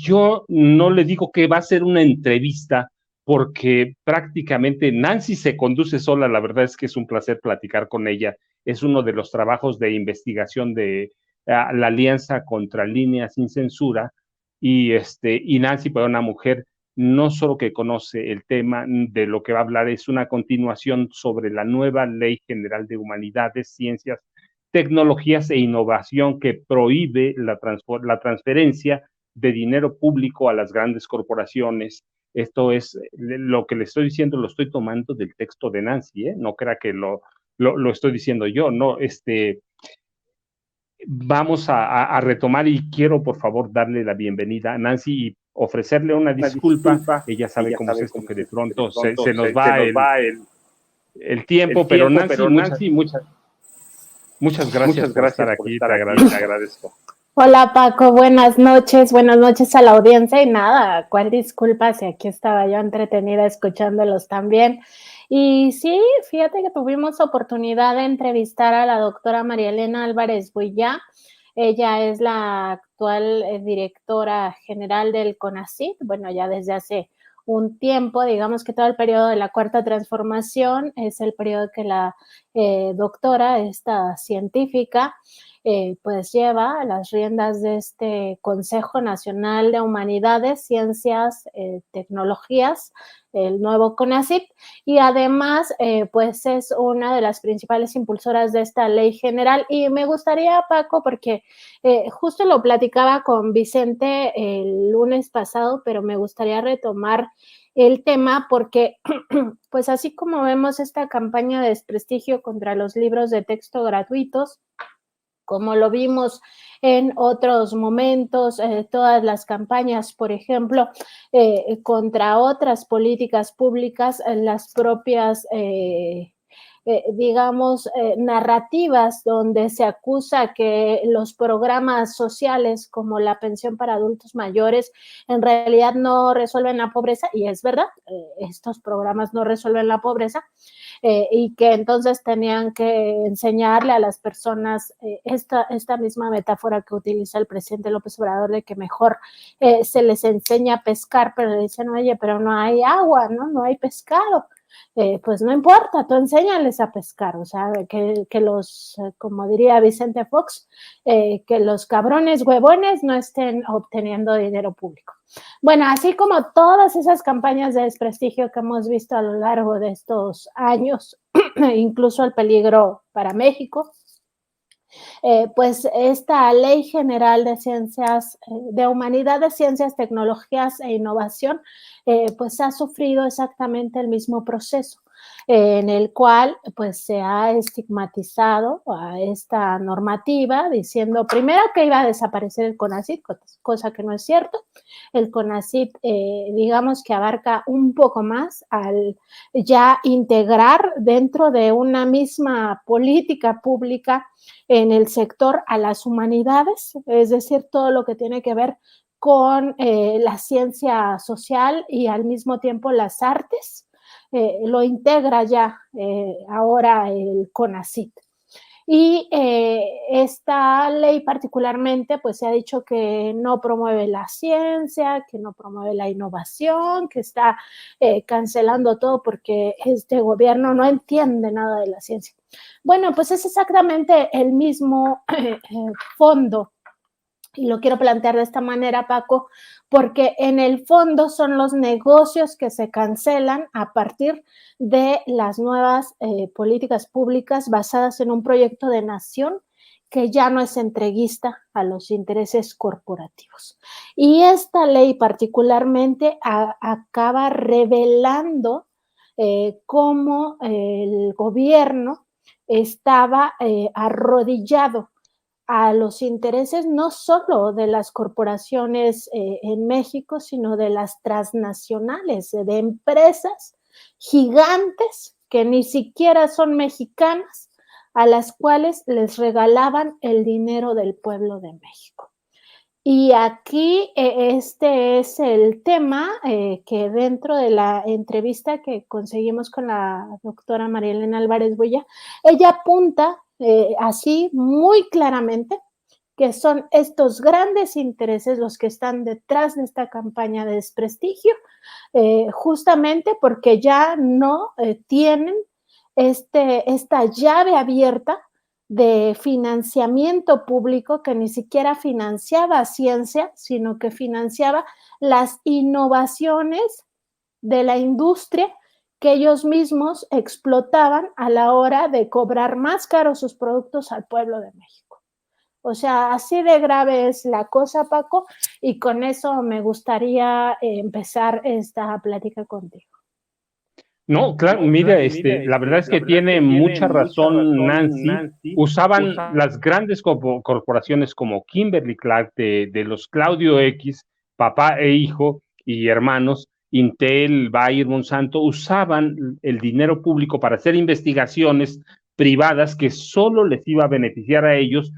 yo no le digo que va a ser una entrevista porque prácticamente Nancy se conduce sola, la verdad es que es un placer platicar con ella, es uno de los trabajos de investigación de la Alianza contra Líneas Sin Censura, y Nancy, para una mujer no solo que conoce el tema de lo que va a hablar, es una continuación sobre la nueva Ley General de Humanidades, Ciencias, Tecnologías e Innovación que prohíbe la transferencia de dinero público a las grandes corporaciones. Esto es lo que le estoy diciendo, lo estoy tomando del texto de Nancy, ¿eh? No crea que lo estoy diciendo yo, no, vamos a retomar y quiero por favor darle la bienvenida a Nancy y ofrecerle una disculpa. Ella sabe cómo es esto, que de pronto se nos va el tiempo, pero Nancy, muchas gracias por estar aquí, te agradezco. Hola Paco, buenas noches a la audiencia y nada, cuál disculpa si aquí estaba yo entretenida escuchándolos también. Y sí, fíjate que tuvimos oportunidad de entrevistar a la doctora María Elena Álvarez Builla. Ella es la actual directora general del CONACYT, bueno, ya desde hace un tiempo, digamos que todo el periodo de la Cuarta Transformación es el periodo que la doctora, esta científica, pues lleva las riendas de este Consejo Nacional de Humanidades, Ciencias, Tecnologías, el nuevo CONACYT, y además pues es una de las principales impulsoras de esta ley general. Y me gustaría, Paco, porque justo lo platicaba con Vicente el lunes pasado, pero me gustaría retomar el tema porque pues así como vemos esta campaña de desprestigio contra los libros de texto gratuitos, como lo vimos en otros momentos, todas las campañas, por ejemplo, contra otras políticas públicas, las propias digamos, narrativas donde se acusa que los programas sociales como la pensión para adultos mayores en realidad no resuelven la pobreza, y es verdad, estos programas no resuelven la pobreza, y que entonces tenían que enseñarle a las personas esta misma metáfora que utiliza el presidente López Obrador de que mejor se les enseña a pescar, pero le dicen, oye, pero no hay agua, no hay pescado. Pues no importa, tú enséñales a pescar, o sea, que los, como diría Vicente Fox, que los cabrones huevones no estén obteniendo dinero público. Bueno, así como todas esas campañas de desprestigio que hemos visto a lo largo de estos años, incluso el peligro para México, pues esta Ley General de Ciencias, de Humanidades, Ciencias, Tecnologías e Innovación, pues ha sufrido exactamente el mismo proceso, en el cual pues se ha estigmatizado a esta normativa diciendo primero que iba a desaparecer el CONACYT, cosa que no es cierto. El CONACYT digamos que abarca un poco más al ya integrar dentro de una misma política pública en el sector a las humanidades, es decir, todo lo que tiene que ver con la ciencia social y al mismo tiempo las artes, lo integra ya ahora el CONACYT. Y esta ley particularmente, pues se ha dicho que no promueve la ciencia, que no promueve la innovación, que está cancelando todo porque este gobierno no entiende nada de la ciencia. Bueno, pues es exactamente el mismo fondo. Y lo quiero plantear de esta manera, Paco, porque en el fondo son los negocios que se cancelan a partir de las nuevas políticas públicas basadas en un proyecto de nación que ya no es entreguista a los intereses corporativos. Y esta ley particularmente acaba revelando cómo el gobierno estaba arrodillado a los intereses no solo de las corporaciones en México, sino de las transnacionales, de empresas gigantes que ni siquiera son mexicanas, a las cuales les regalaban el dinero del pueblo de México. Y aquí este es el tema que dentro de la entrevista que conseguimos con la doctora María Elena Álvarez Builla, ella apunta así muy claramente que son estos grandes intereses los que están detrás de esta campaña de desprestigio, justamente porque ya no tienen esta llave abierta de financiamiento público que ni siquiera financiaba ciencia, sino que financiaba las innovaciones de la industria que ellos mismos explotaban a la hora de cobrar más caros sus productos al pueblo de México. O sea, así de grave es la cosa, Paco, y con eso me gustaría empezar esta plática contigo. No, claro, mira, la verdad es que tiene mucha razón Nancy. Usaban las grandes corporaciones como Kimberly Clark de los Claudio X, papá e hijo y hermanos, Intel, Bayer, Monsanto, usaban el dinero público para hacer investigaciones privadas que solo les iba a beneficiar a ellos.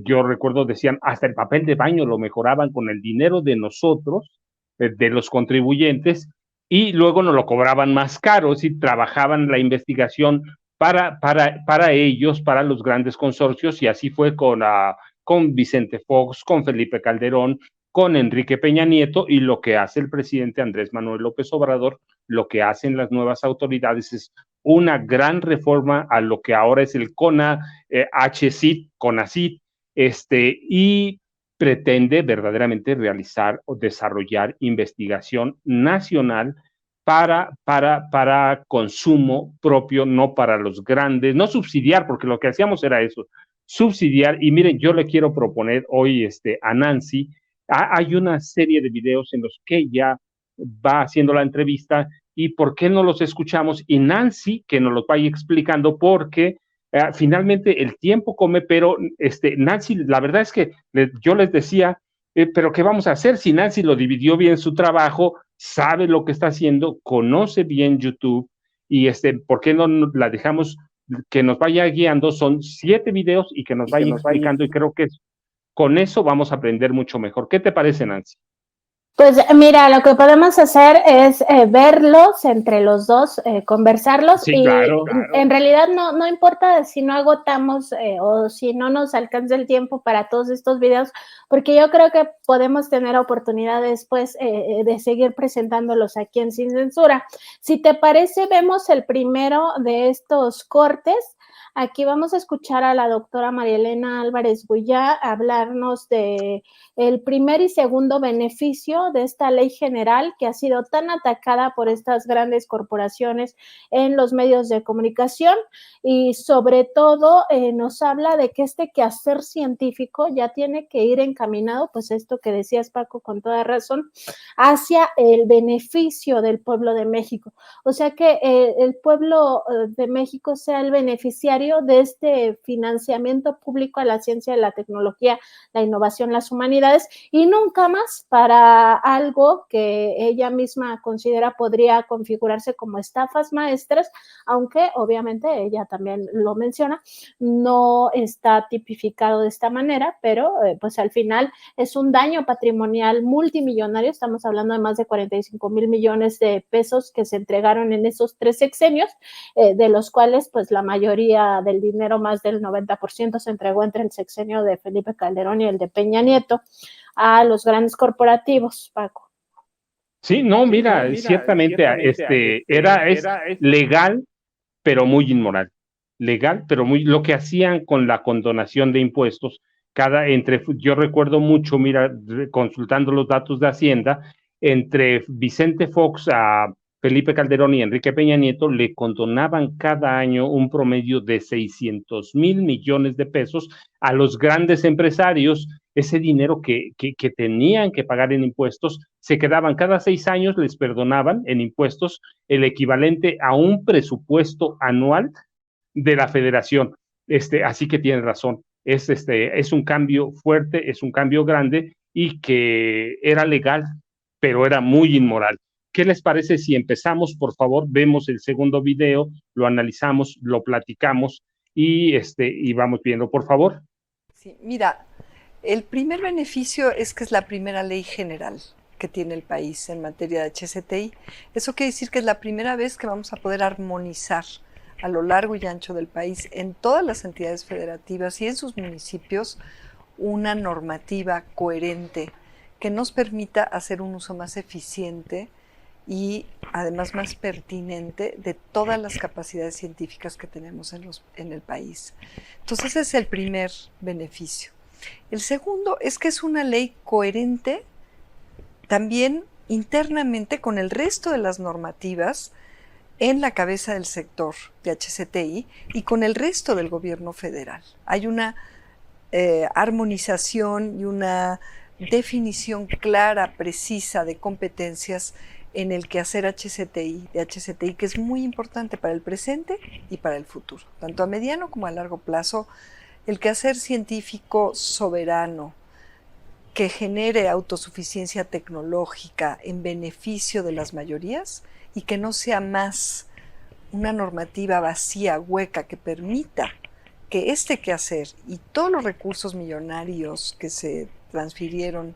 Yo recuerdo, decían, hasta el papel de baño lo mejoraban con el dinero de nosotros, de los contribuyentes, y luego nos lo cobraban más caro, si trabajaban la investigación para ellos, para los grandes consorcios, y así fue con Vicente Fox, con Felipe Calderón, con Enrique Peña Nieto, y lo que hace el presidente Andrés Manuel López Obrador, lo que hacen las nuevas autoridades es una gran reforma a lo que ahora es el CONACYT, y pretende verdaderamente realizar o desarrollar investigación nacional para consumo propio, no para los grandes, no subsidiar, porque lo que hacíamos era eso, subsidiar. Y miren, yo le quiero proponer hoy a Nancy, hay una serie de videos en los que ella va haciendo la entrevista, y por qué no los escuchamos, y Nancy que nos los vaya explicando, porque finalmente el tiempo come, pero Nancy, la verdad es que yo les decía, pero ¿qué vamos a hacer si Nancy lo dividió bien su trabajo, sabe lo que está haciendo, conoce bien YouTube, y ¿por qué no la dejamos que nos vaya guiando? Son 7 videos y que nos vaya explicando, y creo que con eso vamos a aprender mucho mejor. ¿Qué te parece, Nancy? Pues mira, lo que podemos hacer es verlos entre los dos, conversarlos, sí, y claro. En realidad no importa si no agotamos o si no nos alcanza el tiempo para todos estos videos, porque yo creo que podemos tener oportunidad después de seguir presentándolos aquí en Sin Censura. Si te parece, vemos el primero de estos cortes. Aquí vamos a escuchar a la doctora María Elena Álvarez Bullá hablarnos de el primer y segundo beneficio de esta ley general que ha sido tan atacada por estas grandes corporaciones en los medios de comunicación, y sobre todo nos habla de que este quehacer científico ya tiene que ir encaminado, pues esto que decías, Paco, con toda razón, hacia el beneficio del pueblo de México. O sea, que el pueblo de México sea el beneficiario de este financiamiento público a la ciencia, la tecnología, la innovación, las humanidades, y nunca más para algo que ella misma considera podría configurarse como estafas maestras, aunque obviamente ella también lo menciona, no está tipificado de esta manera, pero pues al final es un daño patrimonial multimillonario. Estamos hablando de más de 45,000 millones de pesos que se entregaron en esos 3 sexenios, de los cuales pues la mayoría del dinero, más del 90%, se entregó entre el sexenio de Felipe Calderón y el de Peña Nieto a los grandes corporativos, Paco. Sí, no, mira, ciertamente, es legal, pero muy inmoral. Legal, pero lo que hacían con la condonación de impuestos, yo recuerdo mucho, mira, consultando los datos de Hacienda, entre Vicente Fox, a Felipe Calderón y Enrique Peña Nieto, le condonaban cada año un promedio de 600,000 millones de pesos a los grandes empresarios. Ese dinero que tenían que pagar en impuestos, se quedaban cada 6 años, les perdonaban en impuestos el equivalente a un presupuesto anual de la federación. Así que tiene razón, es un cambio fuerte, es un cambio grande, y que era legal, pero era muy inmoral. ¿Qué les parece si empezamos? Por favor, vemos el segundo video, lo analizamos, lo platicamos, y vamos viendo, por favor. Sí, mira, el primer beneficio es que es la primera ley general que tiene el país en materia de HCTI. Eso quiere decir que es la primera vez que vamos a poder armonizar a lo largo y ancho del país, en todas las entidades federativas y en sus municipios, una normativa coherente que nos permita hacer un uso más eficiente y además más pertinente de todas las capacidades científicas que tenemos en el país. Entonces ese es el primer beneficio. El segundo es que es una ley coherente también internamente con el resto de las normativas en la cabeza del sector de HCTI y con el resto del gobierno federal. Hay una armonización y una definición clara, precisa de competencias en el quehacer de HCTI, que es muy importante para el presente y para el futuro. Tanto a mediano como a largo plazo, el quehacer científico soberano que genere autosuficiencia tecnológica en beneficio de las mayorías y que no sea más una normativa vacía, hueca, que permita que este quehacer y todos los recursos millonarios que se transfirieron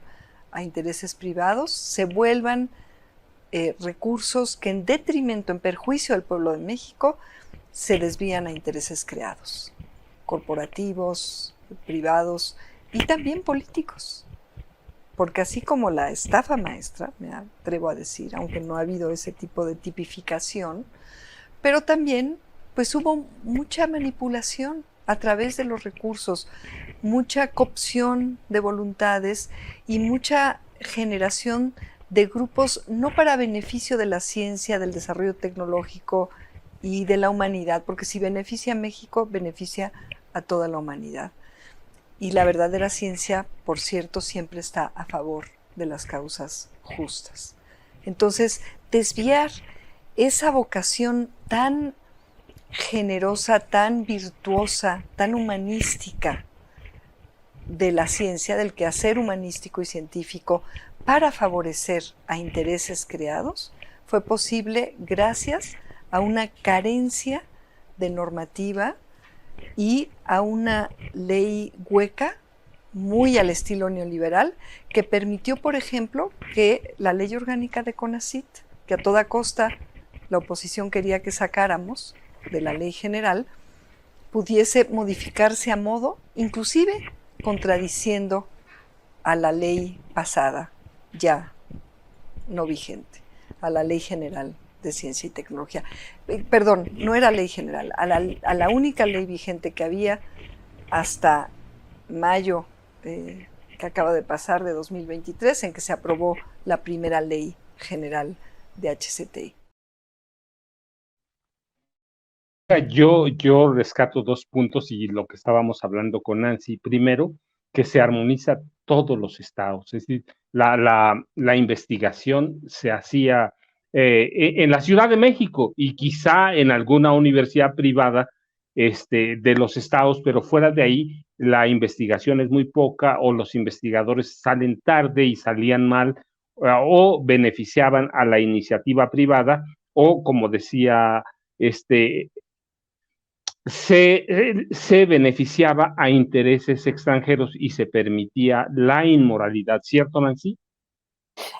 a intereses privados se vuelvan recursos que en detrimento, en perjuicio del pueblo de México, se desvían a intereses creados, corporativos, privados y también políticos. Porque así como la estafa maestra, me atrevo a decir, aunque no ha habido ese tipo de tipificación, pero también pues hubo mucha manipulación a través de los recursos, mucha coopción de voluntades y mucha generación de grupos no para beneficio de la ciencia, del desarrollo tecnológico y de la humanidad, porque si beneficia a México, beneficia a toda la humanidad. Y la verdadera ciencia, por cierto, siempre está a favor de las causas justas. Entonces, desviar esa vocación tan generosa, tan virtuosa, tan humanística de la ciencia, del quehacer humanístico y científico, para favorecer a intereses creados, fue posible gracias a una carencia de normativa y a una ley hueca muy al estilo neoliberal que permitió, por ejemplo, que la ley orgánica de CONACYT, que a toda costa la oposición quería que sacáramos de la ley general, pudiese modificarse a modo, inclusive contradiciendo a la ley pasada, ya no vigente, a la Ley General de Ciencia y Tecnología. Perdón, no era ley general, a la única ley vigente que había hasta mayo que acaba de pasar de 2023, en que se aprobó la primera ley general de HCTI. Yo rescato 2 puntos y lo que estábamos hablando con Nancy. Primero, que se armoniza todos los estados, es decir, la investigación se hacía en la Ciudad de México y quizá en alguna universidad privada de los estados, pero fuera de ahí la investigación es muy poca o los investigadores salen tarde y salían mal o beneficiaban a la iniciativa privada o, como decía se beneficiaba a intereses extranjeros y se permitía la inmoralidad, ¿cierto, Nancy?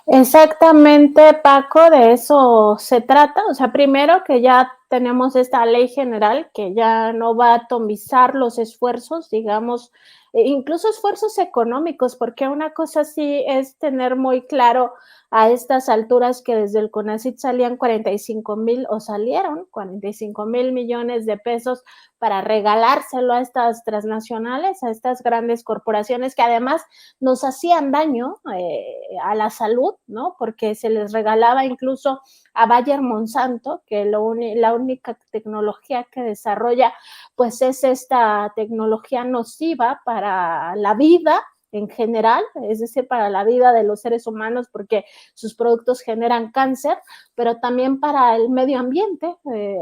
Exactamente, Paco, de eso se trata. O sea, primero que ya tenemos esta ley general que ya no va a atomizar los esfuerzos, digamos, incluso esfuerzos económicos, porque una cosa sí es tener muy claro a estas alturas que desde el CONACYT salían 45,000 o salieron 45,000 millones de pesos para regalárselo a estas transnacionales, a estas grandes corporaciones que además nos hacían daño a la salud, ¿no? Porque se les regalaba incluso a Bayer Monsanto, que la única tecnología que desarrolla, pues es esta tecnología nociva para la vida en general, es decir, para la vida de los seres humanos, porque sus productos generan cáncer, pero también para el medio ambiente,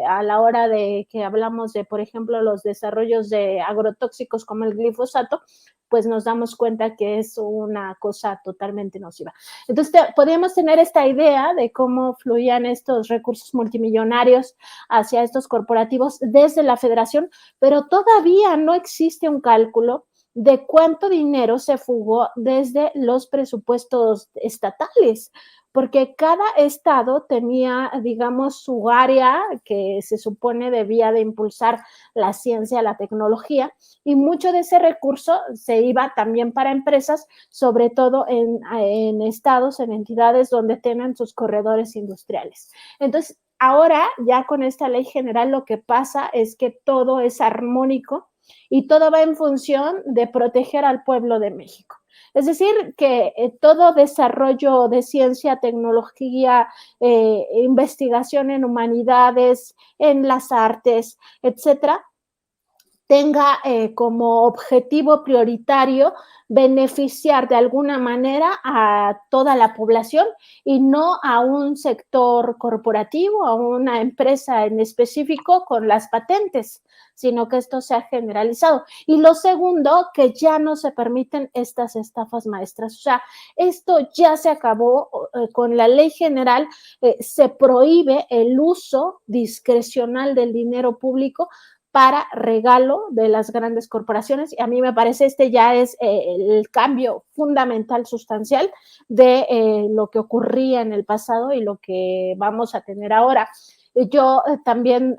a la hora de que hablamos de, por ejemplo, los desarrollos de agrotóxicos como el glifosato, pues nos damos cuenta que es una cosa totalmente nociva. Entonces, podríamos tener esta idea de cómo fluían estos recursos multimillonarios hacia estos corporativos desde la federación, pero todavía no existe un cálculo de cuánto dinero se fugó desde los presupuestos estatales, porque cada estado tenía, digamos, su área que se supone debía de impulsar la ciencia, la tecnología, y mucho de ese recurso se iba también para empresas, sobre todo en estados, en entidades donde tienen sus corredores industriales. Entonces, ahora ya con esta ley general lo que pasa es que todo es armónico y todo va en función de proteger al pueblo de México. Es decir, que todo desarrollo de ciencia, tecnología, investigación en humanidades, en las artes, etcétera, tenga como objetivo prioritario beneficiar de alguna manera a toda la población y no a un sector corporativo, a una empresa en específico con las patentes, sino que esto se ha generalizado. Y lo segundo, que ya no se permiten estas estafas maestras. O sea, esto ya se acabó con la ley general, se prohíbe el uso discrecional del dinero público para regalo de las grandes corporaciones. Y a mí me parece ya es el cambio fundamental, sustancial de lo que ocurría en el pasado y lo que vamos a tener ahora. Yo también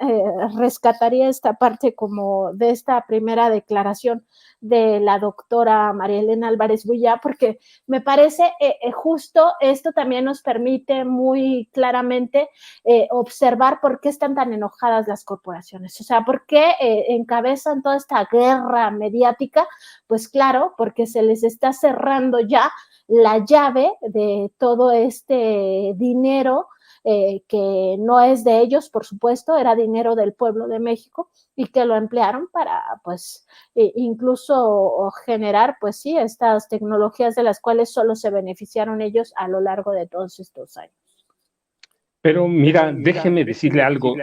rescataría esta parte como de esta primera declaración de la doctora María Elena Álvarez Bulla, porque me parece justo esto también nos permite muy claramente observar por qué están tan enojadas las corporaciones, o sea, por qué encabezan toda esta guerra mediática. Pues claro, porque se les está cerrando ya la llave de todo este dinero que no es de ellos, por supuesto, era dinero del pueblo de México y que lo emplearon para, pues, incluso generar, pues sí, estas tecnologías de las cuales solo se beneficiaron ellos a lo largo de todos estos años. Pero mira, déjeme decirle algo.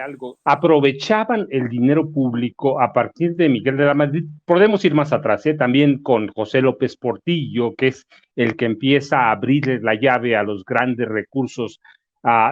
Aprovechaban el dinero público a partir de Miguel de la Madrid. Podemos ir más atrás, también con José López Portillo, que es el que empieza a abrirle la llave a los grandes recursos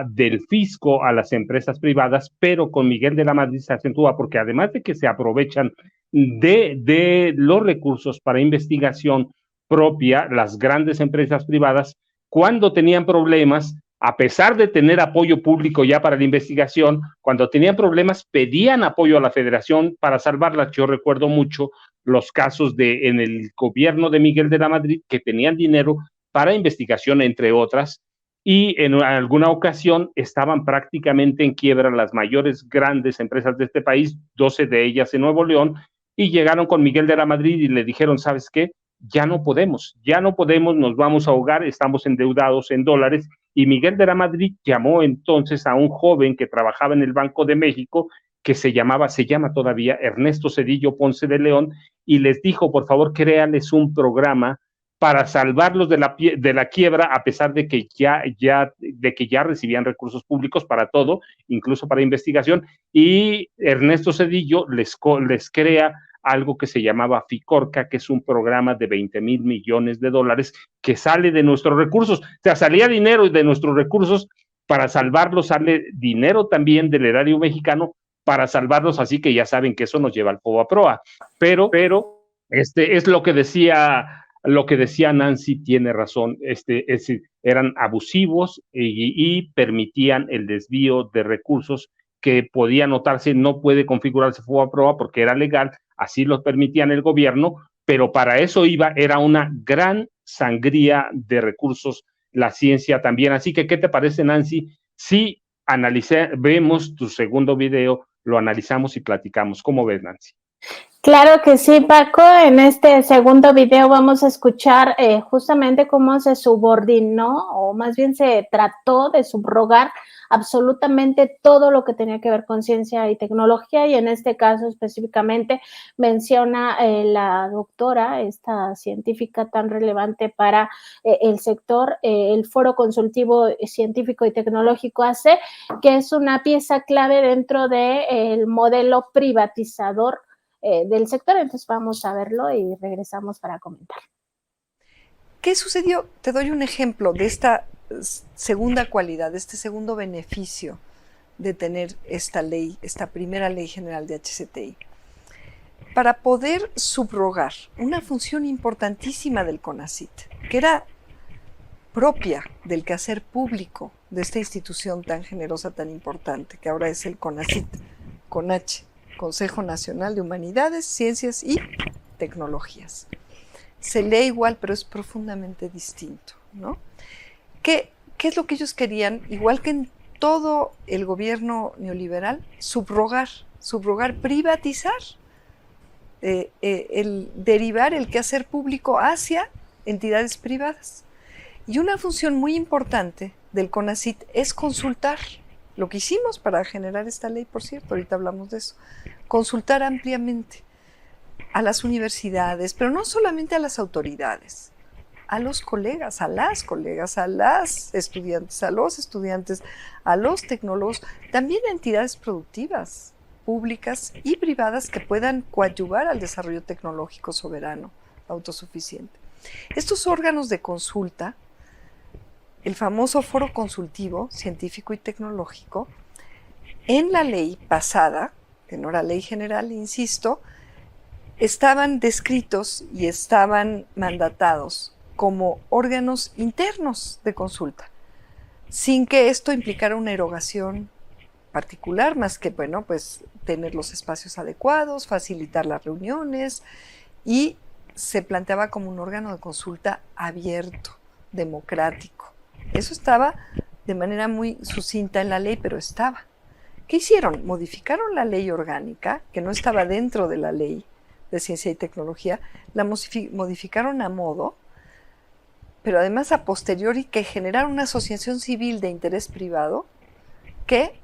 del fisco a las empresas privadas, pero con Miguel de la Madrid se acentúa porque además de que se aprovechan de los recursos para investigación propia, las grandes empresas privadas, cuando tenían problemas, a pesar de tener apoyo público ya para la investigación, cuando tenían problemas pedían apoyo a la federación para salvarlas. Yo recuerdo mucho los casos en el gobierno de Miguel de la Madrid que tenían dinero para investigación, entre otras, y en alguna ocasión estaban prácticamente en quiebra las mayores grandes empresas de este país, 12 de ellas en Nuevo León, y llegaron con Miguel de la Madrid y le dijeron, ¿sabes qué? Ya no podemos, nos vamos a ahogar, estamos endeudados en dólares. Y Miguel de la Madrid llamó entonces a un joven que trabajaba en el Banco de México, que se llama todavía Ernesto Zedillo Ponce de León, y les dijo, por favor, créanles un programa para salvarlos de la quiebra, a pesar de que ya recibían recursos públicos para todo, incluso para investigación, y Ernesto Zedillo les crea algo que se llamaba FICORCA, que es un programa de 20,000 millones de dólares que sale de nuestros recursos. O sea, salía dinero de nuestros recursos para salvarlos, sale dinero también del erario mexicano para salvarlos, así que ya saben que eso nos lleva al FOBAPROA. Pero es lo que decía Nancy, tiene razón, eran abusivos y permitían el desvío de recursos que podía notarse, no puede configurarse FOBAPROA porque era legal, así lo permitían el gobierno, pero para eso era una gran sangría de recursos la ciencia también. Así que, ¿qué te parece, Nancy? Si vemos tu segundo video, lo analizamos y platicamos. ¿Cómo ves, Nancy? Claro que sí, Paco. En este segundo video vamos a escuchar justamente cómo se subordinó, o más bien se trató de subrogar absolutamente todo lo que tenía que ver con ciencia y tecnología, y en este caso específicamente menciona la doctora, esta científica tan relevante para el sector, el Foro Consultivo Científico y Tecnológico AC, que es una pieza clave dentro del modelo privatizador del sector. Entonces vamos a verlo y regresamos para comentar. ¿Qué sucedió? Te doy un ejemplo de esta segunda cualidad, de este segundo beneficio de tener esta ley, esta primera ley general de HCTI. Para poder subrogar una función importantísima del CONACYT, que era propia del quehacer público de esta institución tan generosa, tan importante, que ahora es el CONACYT, con H, Consejo Nacional de Humanidades, Ciencias y Tecnologías. Se lee igual, pero es profundamente distinto, ¿no? ¿Qué es lo que ellos querían? Igual que en todo el gobierno neoliberal, subrogar, privatizar, el derivar el quehacer público hacia entidades privadas. Y una función muy importante del CONACYT es consultar, lo que hicimos para generar esta ley, por cierto, ahorita hablamos de eso, consultar ampliamente a las universidades, pero no solamente a las autoridades, a los colegas, a las colegas, a las estudiantes, a los estudiantes, a los tecnólogos, también a entidades productivas, públicas y privadas que puedan coadyuvar al desarrollo tecnológico soberano, autosuficiente. Estos órganos de consulta, el famoso foro consultivo científico y tecnológico, en la ley pasada, que no era ley general, insisto, estaban descritos y estaban mandatados como órganos internos de consulta, sin que esto implicara una erogación particular, más que, bueno, pues tener los espacios adecuados, facilitar las reuniones, y se planteaba como un órgano de consulta abierto, democrático. Eso estaba de manera muy sucinta en la ley, pero estaba. ¿Qué hicieron? Modificaron la ley orgánica, que no estaba dentro de la ley de ciencia y tecnología, la modificaron a modo, pero además a posteriori, que generaron una asociación civil de interés privado que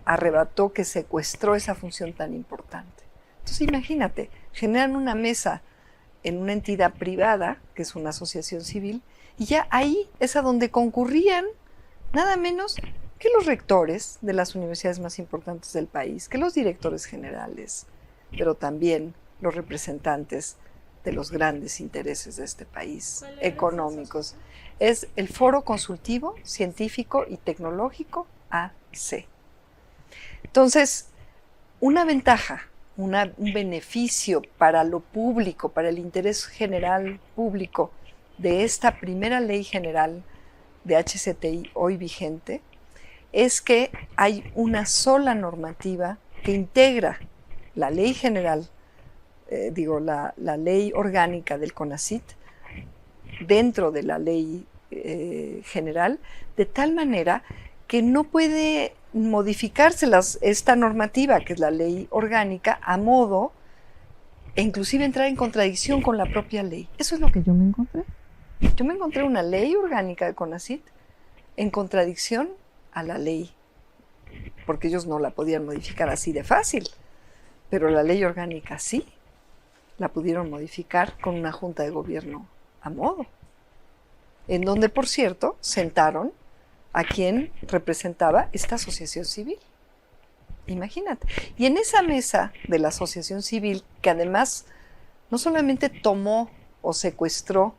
arrebató, que secuestró esa función tan importante. Entonces imagínate, generan una mesa en una entidad privada, que es una asociación civil, y ya ahí es a donde concurrían nada menos que los rectores de las universidades más importantes del país, que los directores generales, pero también los representantes de los grandes intereses de este país, económicos. Es el Foro Consultivo Científico y Tecnológico AC. Entonces, una ventaja, un beneficio para lo público, para el interés general público de esta primera ley general de HCTI hoy vigente, es que hay una sola normativa que integra la ley general, la ley orgánica del CONACYT dentro de la ley general, de tal manera que no puede modificarse esta normativa, que es la ley orgánica, a modo, e inclusive entrar en contradicción con la propia ley. Eso es lo que yo me encontré. Yo me encontré una ley orgánica de CONACYT en contradicción a la ley, porque ellos no la podían modificar así de fácil, pero la ley orgánica sí, la pudieron modificar con una junta de gobierno a modo, en donde, por cierto, sentaron a quien representaba esta asociación civil. Imagínate. Y en esa mesa de la asociación civil, que además no solamente tomó o secuestró,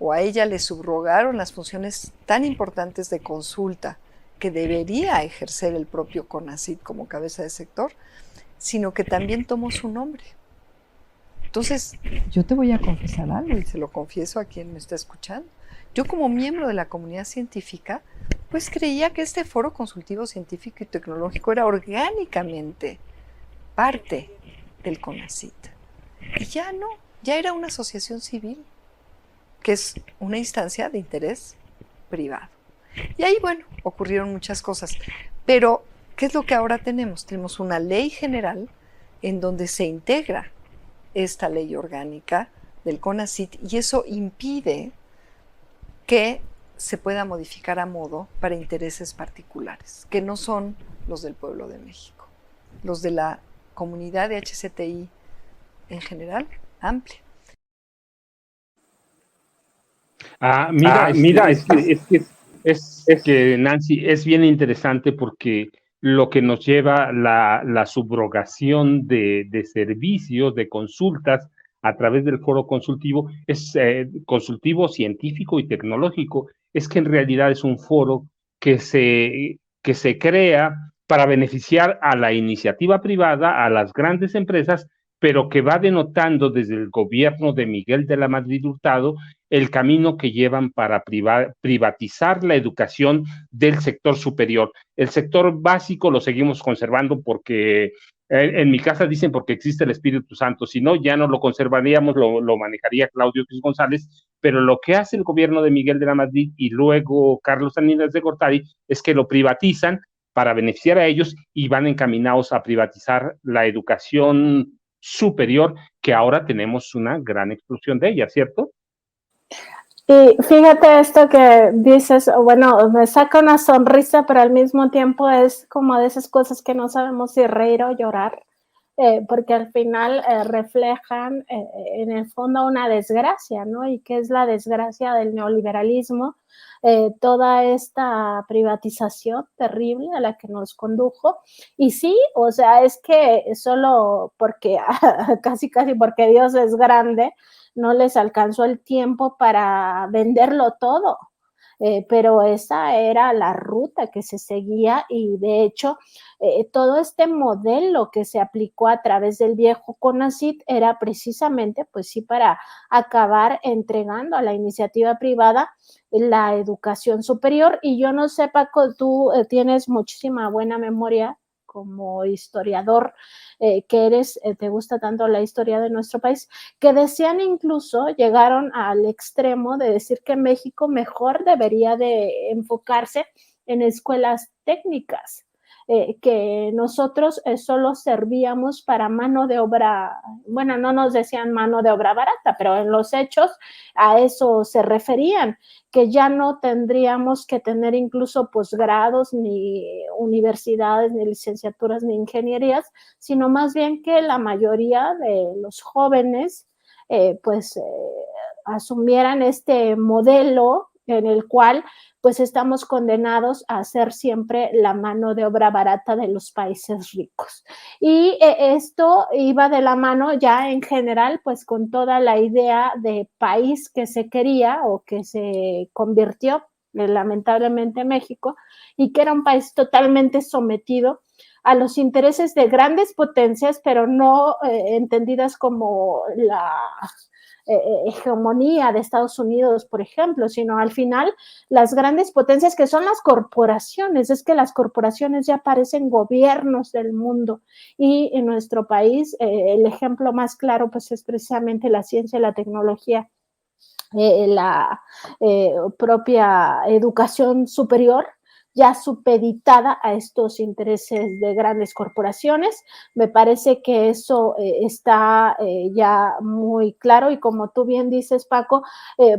o a ella le subrogaron las funciones tan importantes de consulta que debería ejercer el propio CONACYT como cabeza de sector, sino que también tomó su nombre. Entonces, yo te voy a confesar algo, y se lo confieso a quien me está escuchando. Yo, como miembro de la comunidad científica, pues creía que este foro consultivo científico y tecnológico era orgánicamente parte del CONACYT. Y ya no, ya era una asociación civil, que es una instancia de interés privado. Y ahí, bueno, ocurrieron muchas cosas. Pero, ¿qué es lo que ahora tenemos? Tenemos una ley general en donde se integra esta ley orgánica del CONACYT, y eso impide que se pueda modificar a modo para intereses particulares, que no son los del pueblo de México, los de la comunidad de HCTI en general, amplia. Es que Nancy, es bien interesante porque lo que nos lleva la subrogación de servicios, de consultas a través del foro consultivo, es consultivo científico y tecnológico, es que en realidad es un foro que se crea para beneficiar a la iniciativa privada, a las grandes empresas, pero que va denotando desde el gobierno de Miguel de la Madrid Hurtado el camino que llevan para privatizar la educación del sector superior. El sector básico lo seguimos conservando porque en mi casa dicen porque existe el Espíritu Santo, si no, ya no lo conservaríamos, lo manejaría Claudio X González, pero lo que hace el gobierno de Miguel de la Madrid y luego Carlos Salinas de Gortari es que lo privatizan para beneficiar a ellos y van encaminados a privatizar la educación superior, que ahora tenemos una gran explosión de ella, ¿cierto? Y fíjate esto que dices, bueno, me saca una sonrisa, pero al mismo tiempo es como de esas cosas que no sabemos si reír o llorar, porque al final reflejan en el fondo una desgracia, ¿no? Y qué es la desgracia del neoliberalismo, toda esta privatización terrible a la que nos condujo. Y sí, o sea, es que solo porque, casi porque Dios es grande, no les alcanzó el tiempo para venderlo todo. Pero esa era la ruta que se seguía y de hecho todo este modelo que se aplicó a través del viejo CONACYT era precisamente, pues sí, para acabar entregando a la iniciativa privada la educación superior. Y yo no sé, Paco, tú tienes muchísima buena memoria como historiador que eres, te gusta tanto la historia de nuestro país, que decían incluso, llegaron al extremo de decir que México mejor debería de enfocarse en escuelas técnicas, que nosotros solo servíamos para mano de obra, bueno, no nos decían mano de obra barata, pero en los hechos a eso se referían, que ya no tendríamos que tener incluso posgrados, ni universidades, ni licenciaturas, ni ingenierías, sino más bien que la mayoría de los jóvenes asumieran este modelo en el cual pues estamos condenados a ser siempre la mano de obra barata de los países ricos. Y esto iba de la mano ya en general pues con toda la idea de país que se quería o que se convirtió lamentablemente México, y que era un país totalmente sometido a los intereses de grandes potencias, pero no entendidas como la hegemonía de Estados Unidos, por ejemplo, sino al final las grandes potencias que son las corporaciones. Es que las corporaciones ya parecen gobiernos del mundo, y en nuestro país el ejemplo más claro pues es precisamente la ciencia y la tecnología, la propia educación superior, ya supeditada a estos intereses de grandes corporaciones. Me parece que eso está ya muy claro, y como tú bien dices, Paco,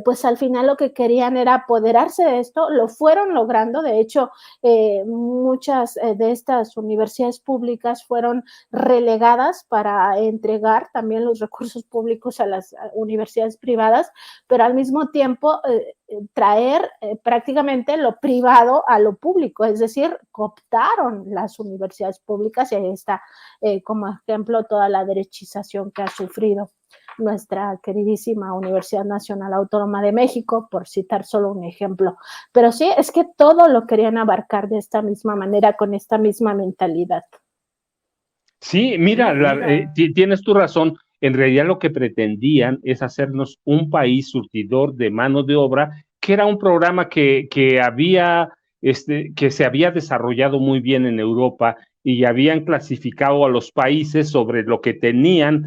pues al final lo que querían era apoderarse de esto, lo fueron logrando. De hecho, muchas de estas universidades públicas fueron relegadas para entregar también los recursos públicos a las universidades privadas, pero al mismo tiempo traer prácticamente lo privado a lo público, es decir, cooptaron las universidades públicas, y ahí está como ejemplo toda la derechización que ha sufrido nuestra queridísima Universidad Nacional Autónoma de México, por citar solo un ejemplo. Pero sí, es que todo lo querían abarcar de esta misma manera, con esta misma mentalidad. Sí, mira, tienes tu razón. En realidad lo que pretendían es hacernos un país surtidor de mano de obra, que era un programa que se había desarrollado muy bien en Europa, y habían clasificado a los países sobre lo que tenían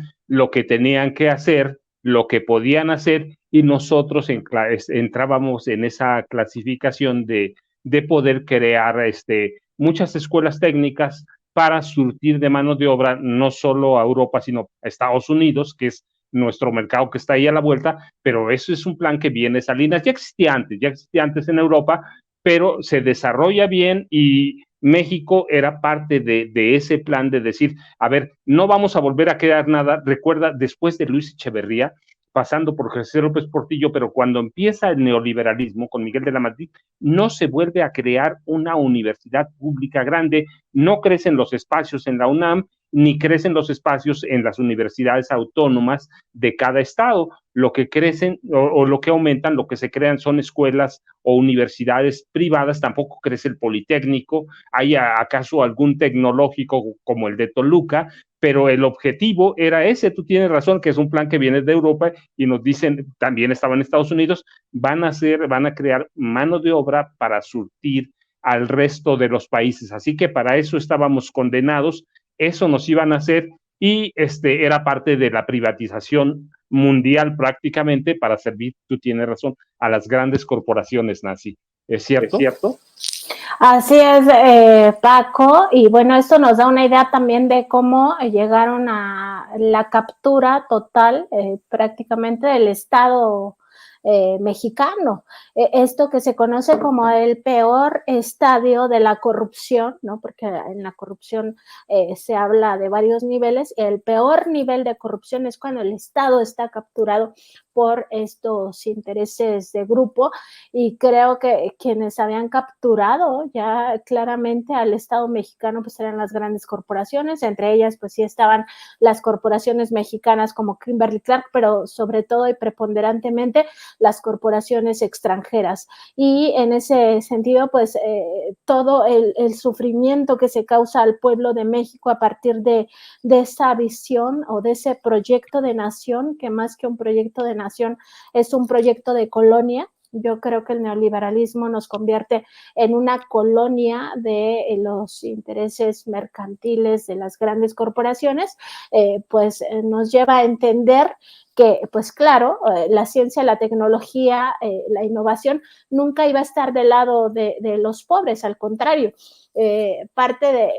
que hacer, lo que podían hacer, y nosotros entrábamos en esa clasificación de poder crear muchas escuelas técnicas para surtir de mano de obra no solo a Europa, sino a Estados Unidos, que es nuestro mercado que está ahí a la vuelta. Pero eso es un plan que viene, Salinas, ya existía antes en Europa, pero se desarrolla bien, y México era parte de ese plan de decir, a ver, no vamos a volver a crear nada. Recuerda, después de Luis Echeverría, pasando por José López Portillo, pero cuando empieza el neoliberalismo con Miguel de la Madrid, no se vuelve a crear una universidad pública grande, no crecen los espacios en la UNAM, ni crecen los espacios en las universidades autónomas de cada estado. Lo que crecen o lo que aumentan, lo que se crean son escuelas o universidades privadas. Tampoco crece el Politécnico. ¿Hay acaso algún tecnológico como el de Toluca? pero el objetivo era ese. Tú tienes razón, que es un plan que viene de Europa y nos dicen, también estaba en Estados Unidos, van a crear mano de obra para surtir al resto de los países. Así que para eso estábamos condenados, eso nos iban a hacer, y era parte de la privatización mundial prácticamente para servir, tú tienes razón, a las grandes corporaciones, Nancy. ¿Es cierto? ¿Es cierto? Así es, Paco, y bueno, esto nos da una idea también de cómo llegaron a la captura total prácticamente del Estado mexicano. Esto que se conoce como el peor estadio de la corrupción, ¿no? Porque en la corrupción se habla de varios niveles. El peor nivel de corrupción es cuando el Estado está capturado por estos intereses de grupo, y creo que quienes habían capturado ya claramente al Estado mexicano pues eran las grandes corporaciones, entre ellas pues sí estaban las corporaciones mexicanas como Kimberly-Clark, pero sobre todo y preponderantemente las corporaciones extranjeras. Y en ese sentido pues todo el sufrimiento que se causa al pueblo de México a partir de esa visión o de ese proyecto de nación, que más que un proyecto de nación es un proyecto de colonia. Yo creo que el neoliberalismo nos convierte en una colonia de los intereses mercantiles de las grandes corporaciones, nos lleva a entender que, pues claro, la ciencia, la tecnología, la innovación nunca iba a estar del lado de los pobres, al contrario. Parte de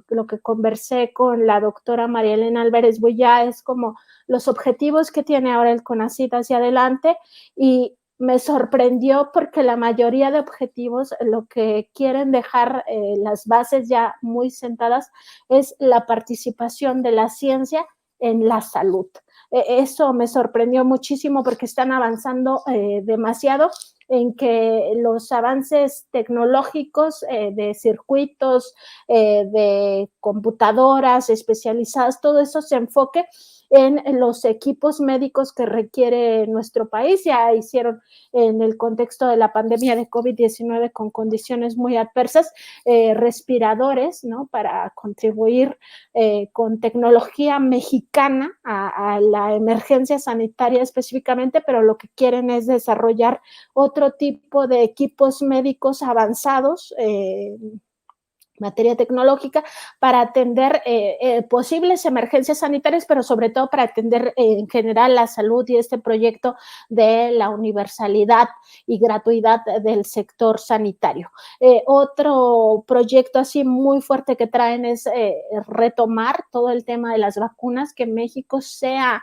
lo que conversé con la doctora María Elena Álvarez Bullá es como los objetivos que tiene ahora el CONACYT hacia adelante, y me sorprendió porque la mayoría de objetivos lo que quieren dejar las bases ya muy sentadas es la participación de la ciencia en la salud. Eso me sorprendió muchísimo porque están avanzando demasiado en que los avances tecnológicos de circuitos, de computadoras especializadas, todo eso se enfoque en los equipos médicos que requiere nuestro país. Ya hicieron en el contexto de la pandemia de COVID-19 con condiciones muy adversas, respiradores, ¿no? Para contribuir con tecnología mexicana a la emergencia sanitaria específicamente, pero lo que quieren es desarrollar otro tipo de equipos médicos avanzados, materia tecnológica, para atender posibles emergencias sanitarias, pero sobre todo para atender en general la salud y este proyecto de la universalidad y gratuidad del sector sanitario. Otro proyecto así muy fuerte que traen es retomar todo el tema de las vacunas, que México sea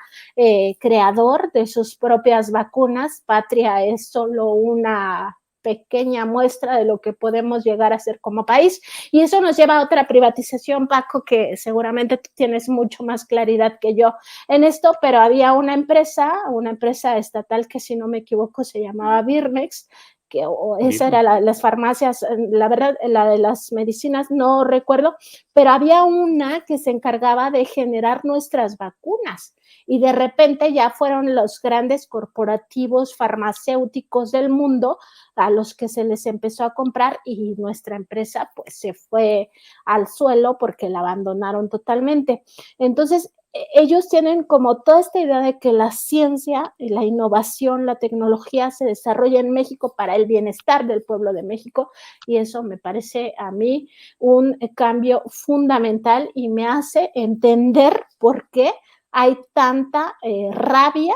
creador de sus propias vacunas. Patria es solo una pequeña muestra de lo que podemos llegar a ser como país, y eso nos lleva a otra privatización, Paco, que seguramente tú tienes mucho más claridad que yo en esto, pero había una empresa estatal que, si no me equivoco, se llamaba Birmex, que esa era las farmacias, la verdad, la de las medicinas no recuerdo, pero había una que se encargaba de generar nuestras vacunas, y de repente ya fueron los grandes corporativos farmacéuticos del mundo a los que se les empezó a comprar, y nuestra empresa pues se fue al suelo porque la abandonaron totalmente. Entonces, ellos tienen como toda esta idea de que la ciencia, la innovación, la tecnología se desarrolla en México para el bienestar del pueblo de México, y eso me parece a mí un cambio fundamental y me hace entender por qué hay tanta rabia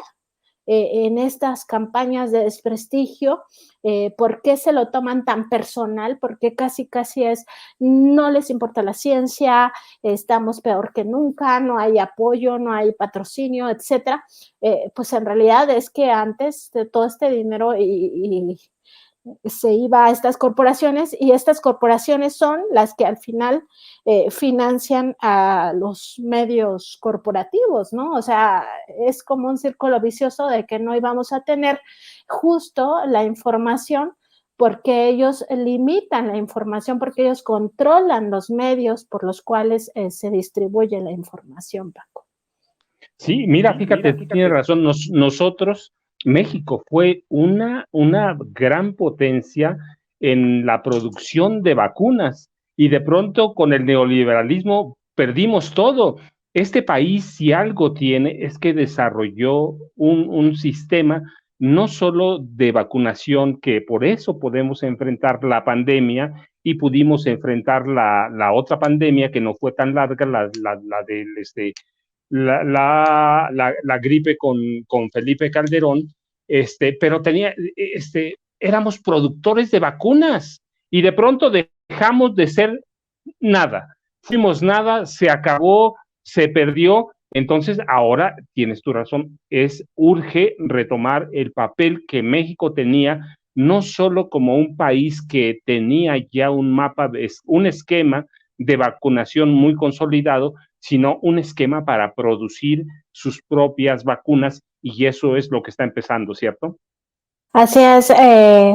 en estas campañas de desprestigio, por qué se lo toman tan personal, porque casi es, no les importa la ciencia, estamos peor que nunca, no hay apoyo, no hay patrocinio, etcétera. Pues en realidad es que antes de todo este dinero se iba a estas corporaciones, y estas corporaciones son las que al final financian a los medios corporativos, ¿no? O sea, es como un círculo vicioso de que no íbamos a tener justo la información, porque ellos limitan la información, porque ellos controlan los medios por los cuales se distribuye la información, Paco. Sí, mira, fíjate, tienes razón, nosotros, México fue una gran potencia en la producción de vacunas, y de pronto con el neoliberalismo perdimos todo. Este país, si algo tiene, es que desarrolló un sistema no solo de vacunación, que por eso podemos enfrentar la pandemia y pudimos enfrentar la otra pandemia que no fue tan larga, la gripe con Felipe Calderón, pero éramos productores de vacunas y de pronto dejamos de ser nada. Fuimos nada, se acabó, se perdió. Entonces, ahora tienes tu razón, urge retomar el papel que México tenía, no solo como un país que tenía ya un mapa, un esquema de vacunación muy consolidado, sino un esquema para producir sus propias vacunas, y eso es lo que está empezando, ¿cierto? Así es,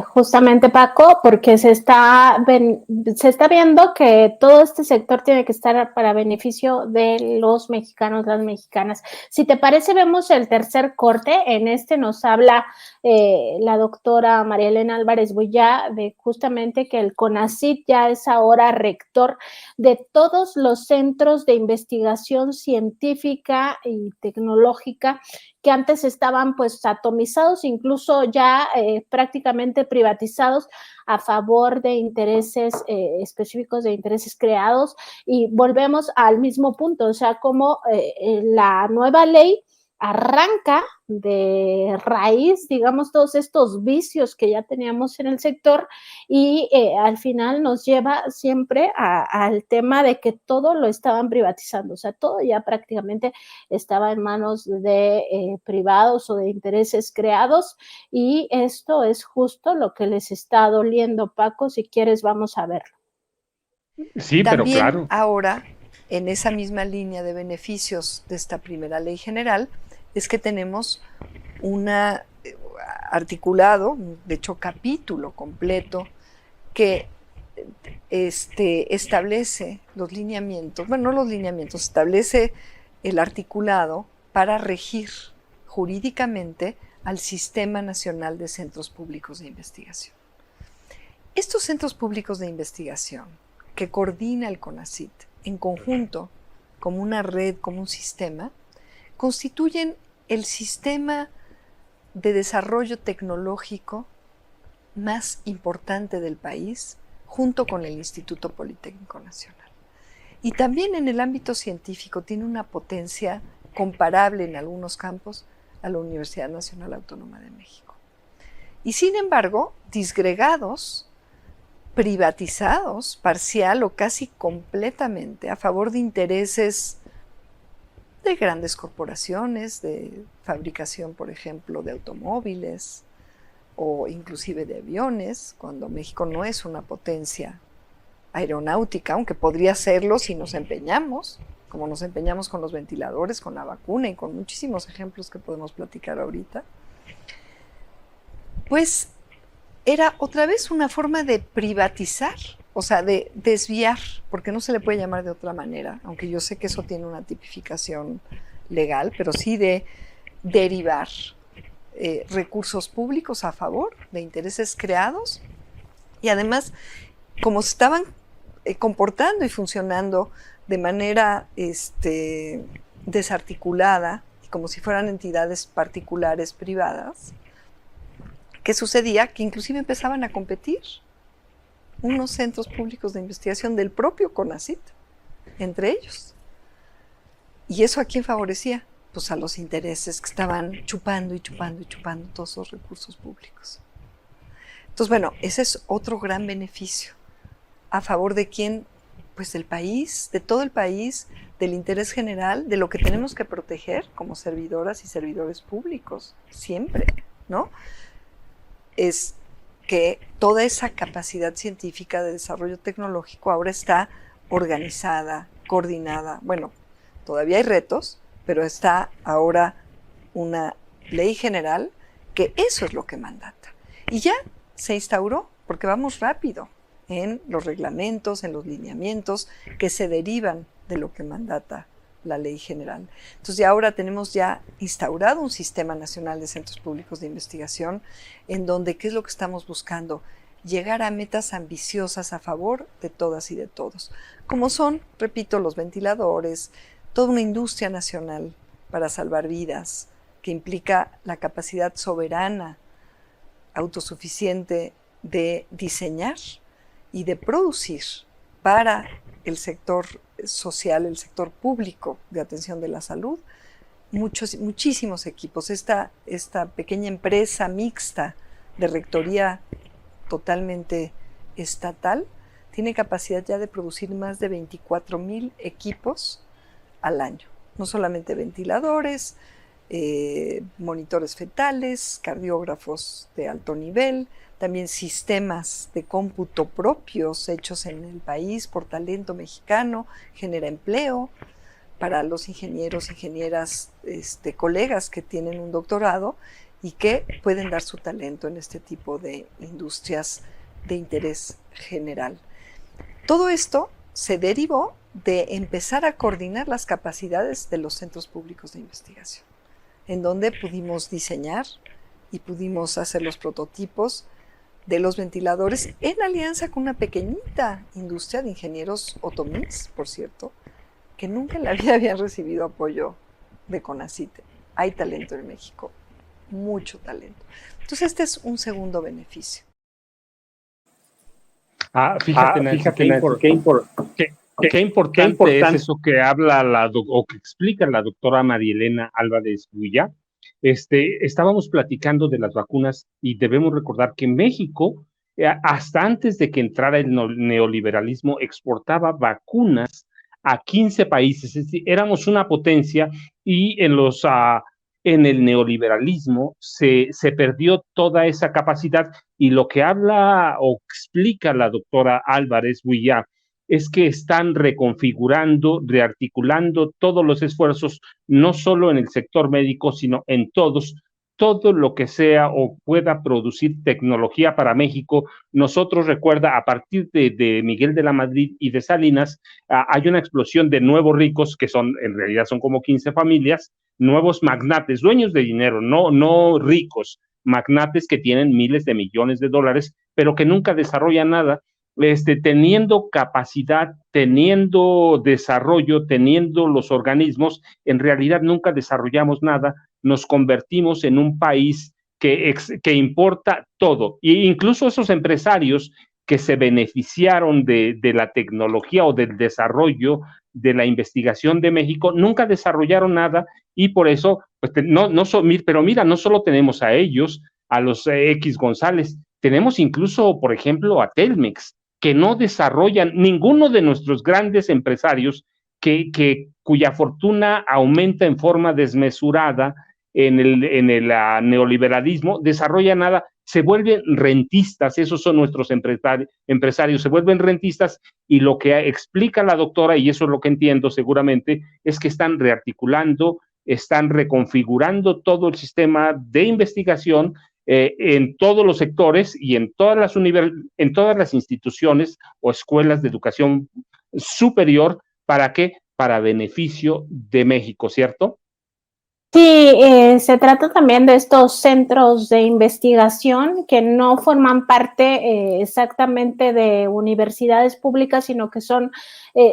justamente Paco, porque se está viendo que todo este sector tiene que estar para beneficio de los mexicanos, las mexicanas. Si te parece, vemos el tercer corte. En este nos habla la doctora María Elena Álvarez Boyá de justamente que el CONACYT ya es ahora rector de todos los centros de investigación científica y tecnológica que antes estaban pues atomizados, incluso ya prácticamente privatizados a favor de intereses específicos, de intereses creados, y volvemos al mismo punto, o sea, como la nueva ley arranca de raíz, digamos, todos estos vicios que ya teníamos en el sector y al final nos lleva siempre al tema de que todo lo estaban privatizando, o sea, todo ya prácticamente estaba en manos de privados o de intereses creados, y esto es justo lo que les está doliendo, Paco. Si quieres, vamos a verlo. Sí, pero También claro. ahora, en esa misma línea de beneficios de esta primera ley general, es que tenemos un articulado, de hecho capítulo completo, que establece los lineamientos, bueno, no los lineamientos, establece el articulado para regir jurídicamente al Sistema Nacional de Centros Públicos de Investigación. Estos centros públicos de investigación que coordina el CONACYT en conjunto, como una red, como un sistema, constituyen el sistema de desarrollo tecnológico más importante del país, junto con el Instituto Politécnico Nacional. Y también en el ámbito científico tiene una potencia comparable en algunos campos a la Universidad Nacional Autónoma de México. Y sin embargo, disgregados, privatizados, parcial o casi completamente, a favor de intereses de grandes corporaciones, de fabricación, por ejemplo, de automóviles o inclusive de aviones, cuando México no es una potencia aeronáutica, aunque podría serlo si nos empeñamos, como nos empeñamos con los ventiladores, con la vacuna y con muchísimos ejemplos que podemos platicar ahorita. Pues era otra vez una forma de privatizar, o sea, de desviar, porque no se le puede llamar de otra manera, aunque yo sé que eso tiene una tipificación legal, pero sí de derivar recursos públicos a favor de intereses creados, y además, como se estaban comportando y funcionando de manera desarticulada, como si fueran entidades particulares privadas, ¿qué sucedía? Que inclusive empezaban a competir unos centros públicos de investigación del propio CONACYT entre ellos. ¿Y eso a quién favorecía? Pues a los intereses que estaban chupando y chupando y chupando todos esos recursos públicos. Entonces, bueno, ese es otro gran beneficio. ¿A favor de quién? Pues del país, de todo el país, del interés general, de lo que tenemos que proteger como servidoras y servidores públicos, siempre, ¿no? Es que toda esa capacidad científica de desarrollo tecnológico ahora está organizada, coordinada. Bueno, todavía hay retos, pero está ahora una ley general que eso es lo que mandata. Y ya se instauró, porque vamos rápido en los reglamentos, en los lineamientos que se derivan de lo que mandata la ley general. Entonces ya ahora tenemos ya instaurado un sistema nacional de centros públicos de investigación en donde, ¿qué es lo que estamos buscando? Llegar a metas ambiciosas a favor de todas y de todos, como son, repito, los ventiladores, toda una industria nacional para salvar vidas, que implica la capacidad soberana, autosuficiente de diseñar y de producir para el sector social, el sector público de atención de la salud, muchísimos equipos. Esta pequeña empresa mixta de rectoría totalmente estatal tiene capacidad ya de producir más de 24,000 equipos al año. No solamente ventiladores, monitores fetales, cardiógrafos de alto nivel, también sistemas de cómputo propios hechos en el país por talento mexicano, genera empleo para los ingenieros, ingenieras, colegas que tienen un doctorado y que pueden dar su talento en este tipo de industrias de interés general. Todo esto se derivó de empezar a coordinar las capacidades de los centros públicos de investigación, en donde pudimos diseñar y pudimos hacer los prototipos de los ventiladores en alianza con una pequeñita industria de ingenieros otomís, por cierto, que nunca en la vida habían recibido apoyo de CONACYT. Hay talento en México, mucho talento. Entonces este es un segundo beneficio. Fíjate, Nancy, qué importante es eso que habla o que explica la doctora María Elena Álvarez Builla. Estábamos platicando de las vacunas y debemos recordar que México, hasta antes de que entrara el neoliberalismo, exportaba vacunas a 15 países, es decir, éramos una potencia y en el neoliberalismo se perdió toda esa capacidad y lo que habla o explica la doctora Álvarez Builla es que están reconfigurando, rearticulando todos los esfuerzos, no solo en el sector médico, sino en todos, todo lo que sea o pueda producir tecnología para México. Nosotros, recuerda, a partir de Miguel de la Madrid y de Salinas, hay una explosión de nuevos ricos, que en realidad son como 15 familias, nuevos magnates, dueños de dinero, no ricos, magnates que tienen miles de millones de dólares, pero que nunca desarrollan nada. Teniendo capacidad, teniendo desarrollo, teniendo los organismos, en realidad nunca desarrollamos nada, nos convertimos en un país que importa todo, e incluso esos empresarios que se beneficiaron de la tecnología o del desarrollo de la investigación de México, nunca desarrollaron nada y por eso, pues, pero mira, no solo tenemos a ellos, a los X González, tenemos incluso, por ejemplo, a Telmex, que no desarrollan ninguno de nuestros grandes empresarios cuya fortuna aumenta en forma desmesurada en el neoliberalismo, desarrolla nada, se vuelven rentistas, esos son nuestros empresarios, se vuelven rentistas y lo que explica la doctora, y eso es lo que entiendo seguramente, es que están rearticulando, están reconfigurando todo el sistema de investigación en todos los sectores y en todas las instituciones o escuelas de educación superior. ¿Para qué? Para beneficio de México, ¿cierto? Sí, se trata también de estos centros de investigación que no forman parte exactamente de universidades públicas, sino que son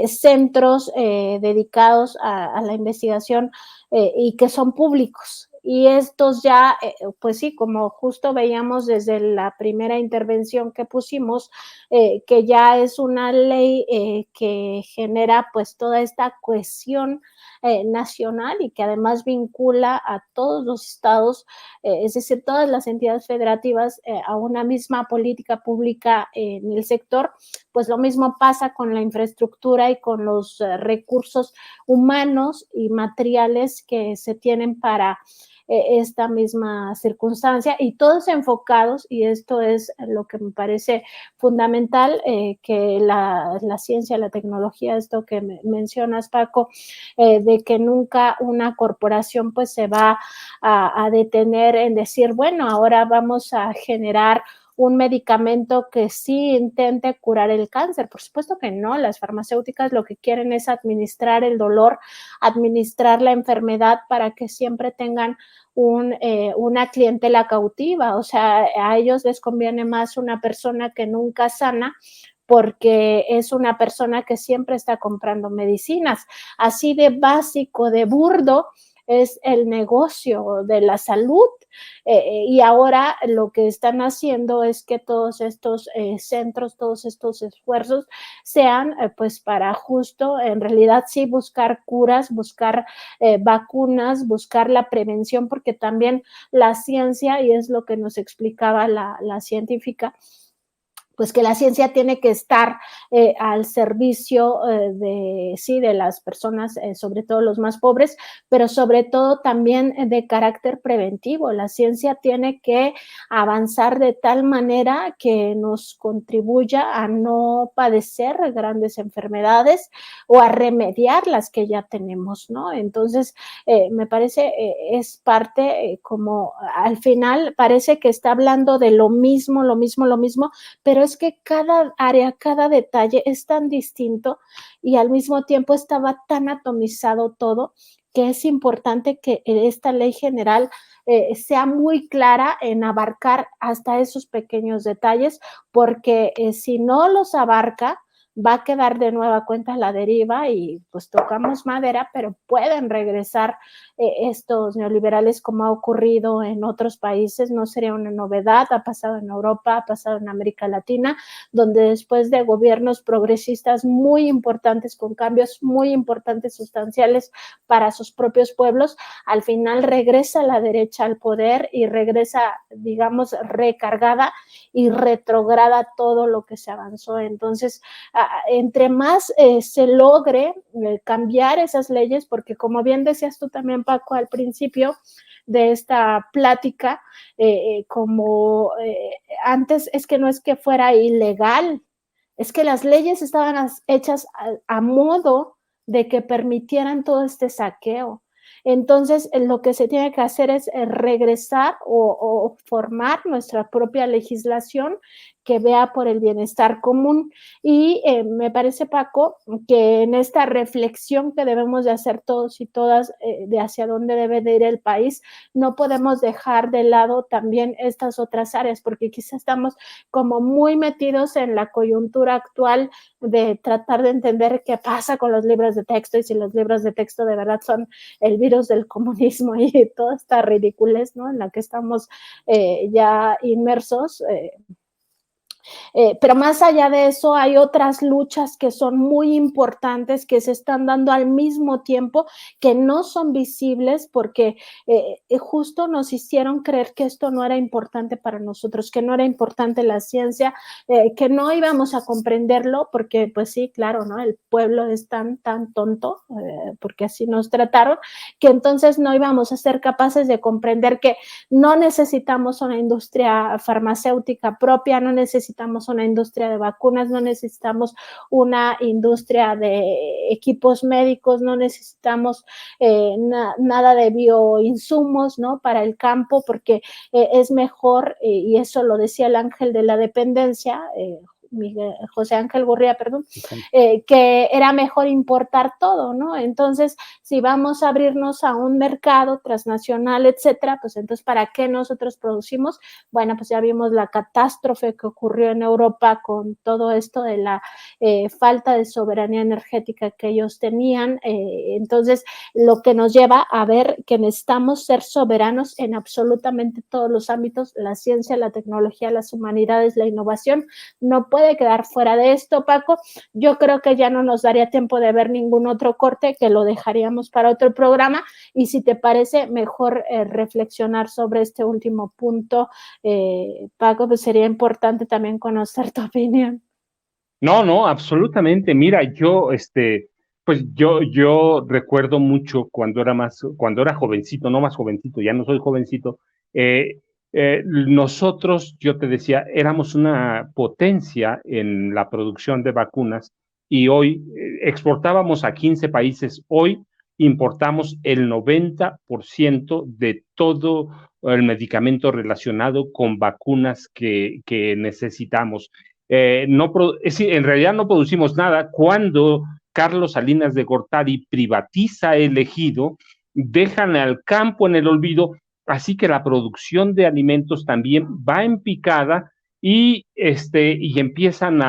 centros dedicados a la investigación y que son públicos. Y estos ya, pues sí, como justo veíamos desde la primera intervención que pusimos, que ya es una ley que genera pues toda esta cohesión nacional y que además vincula a todos los estados, es decir, todas las entidades federativas a una misma política pública en el sector. Pues lo mismo pasa con la infraestructura y con los recursos humanos y materiales que se tienen para esta misma circunstancia y todos enfocados, y esto es lo que me parece fundamental, que la ciencia, la tecnología, esto que mencionas, Paco, de que nunca una corporación pues se va a detener en decir, bueno, ahora vamos a generar un medicamento que sí intente curar el cáncer. Por supuesto que no, las farmacéuticas lo que quieren es administrar el dolor, administrar la enfermedad para que siempre tengan una clientela cautiva. O sea, a ellos les conviene más una persona que nunca sana, porque es una persona que siempre está comprando medicinas. Así de básico, de burdo, es el negocio de la salud. Y ahora lo que están haciendo es que todos estos centros, todos estos esfuerzos sean pues para justo, en realidad sí, buscar curas, buscar vacunas, buscar la prevención, porque también la ciencia, y es lo que nos explicaba la científica, pues que la ciencia tiene que estar al servicio de las personas, sobre todo los más pobres, pero sobre todo también de carácter preventivo. La ciencia tiene que avanzar de tal manera que nos contribuya a no padecer grandes enfermedades o a remediar las que ya tenemos, ¿no? Entonces, me parece, es parte como al final parece que está hablando de lo mismo, pero es que cada área, cada detalle es tan distinto y al mismo tiempo estaba tan atomizado todo que es importante que esta ley general sea muy clara en abarcar hasta esos pequeños detalles, porque si no los abarca, va a quedar de nueva cuenta a la deriva y pues tocamos madera, pero pueden regresar estos neoliberales como ha ocurrido en otros países. No sería una novedad, ha pasado en Europa, ha pasado en América Latina, donde después de gobiernos progresistas muy importantes, con cambios muy importantes, sustanciales para sus propios pueblos, al final regresa la derecha al poder y regresa, digamos, recargada y retrograda todo lo que se avanzó. Entonces, entre más se logre cambiar esas leyes, porque como bien decías tú también, Paco, al principio de esta plática, como antes es que no es que fuera ilegal, es que las leyes estaban hechas a modo de que permitieran todo este saqueo. Entonces, lo que se tiene que hacer es regresar o formar nuestra propia legislación que vea por el bienestar común. Y me parece, Paco, que en esta reflexión que debemos de hacer todos y todas de hacia dónde debe de ir el país, no podemos dejar de lado también estas otras áreas, porque quizá estamos como muy metidos en la coyuntura actual de tratar de entender qué pasa con los libros de texto y si los libros de texto de verdad son el virus del comunismo y toda esta ridiculez, ¿no?, en la que estamos ya inmersos. Pero más allá de eso, hay otras luchas que son muy importantes, que se están dando al mismo tiempo, que no son visibles porque justo nos hicieron creer que esto no era importante para nosotros, que no era importante la ciencia, que no íbamos a comprenderlo, porque pues sí, claro, ¿no? El pueblo es tan tonto, porque así nos trataron, que entonces no íbamos a ser capaces de comprender que no necesitamos una industria farmacéutica propia, no necesitamos una industria de vacunas, no necesitamos una industria de equipos médicos, no necesitamos nada de bioinsumos, ¿no?, para el campo, porque es mejor, y eso lo decía el ángel de la dependencia, José Ángel Gurría, perdón, que era mejor importar todo, ¿no? Entonces, si vamos a abrirnos a un mercado transnacional, etcétera, pues entonces, ¿para qué nosotros producimos? Bueno, pues ya vimos la catástrofe que ocurrió en Europa con todo esto de la falta de soberanía energética que ellos tenían. Entonces, lo que nos lleva a ver que necesitamos ser soberanos en absolutamente todos los ámbitos: la ciencia, la tecnología, las humanidades, la innovación. No puede quedar fuera de esto, Paco. Yo creo que ya no nos daría tiempo de ver ningún otro corte, que lo dejaríamos para otro programa, y si te parece, mejor reflexionar sobre este último punto, Paco, pues sería importante también conocer tu opinión. No, absolutamente. Mira, pues yo recuerdo mucho cuando era jovencito, no más jovencito, ya no soy jovencito. Nosotros, yo te decía, éramos una potencia en la producción de vacunas y hoy exportábamos a 15 países. Hoy importamos el 90% de todo el medicamento relacionado con vacunas que necesitamos. En realidad no producimos nada. Cuando Carlos Salinas de Gortari privatiza el ejido, dejan al campo en el olvido, así que la producción de alimentos también va en picada y empiezan